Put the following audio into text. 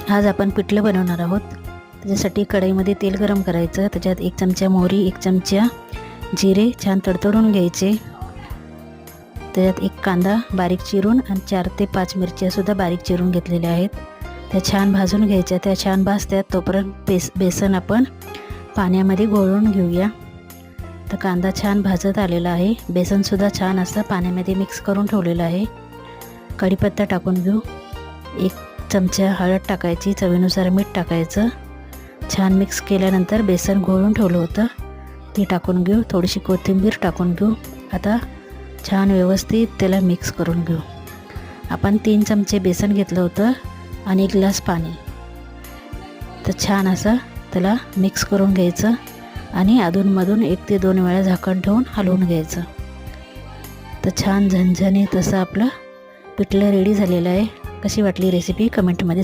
आज आपण पिठलं बनवणार आहोत। त्याच्यासाठी कढईमध्ये तेल गरम करायचं, त्याच्यात 1 चमचा मोहरी, 1 चमचा जिरे छान तडतडून घ्यायचे। त्याच्यात 1 कांदा बारीक चिरून आणि 4 ते 5 मिरच्यासुद्धा बारीक चिरून घेतलेल्या आहेत, त्या छान भाजून घ्यायच्या। त्या छान भाजतात तोपर्यंत बेसन आपण पाण्यामध्ये घोळून घेऊया। तर कांदा छान भाजत आलेला आहे, बेसनसुद्धा छान असं पाण्यामध्ये मिक्स करून ठेवलेलं आहे। कढीपत्ता टाकून घेऊ, 1 चमचा हळद टाकायची, चवीनुसार मीठ टाकायचं। छान मिक्स केल्यानंतर बेसन घोळून ठेवलं होतं ते टाकून घेऊ, थोडीशी कोथिंबीर टाकून घेऊ। आता छान व्यवस्थित त्याला मिक्स करून घेऊ। आपण 3 चमचे बेसन घेतलं होतं आणि 1 ग्लास पाणी, तर छान असं त्याला मिक्स करून घ्यायचं आणि अधूनमधून 1 ते 2 वेळा झाकण ठेवून हलवून घ्यायचं। तर छान झणझणीत असं आपलं पिठलं रेडी झालेलं आहे। कशी वाटली रेसिपी कमेंटमध्ये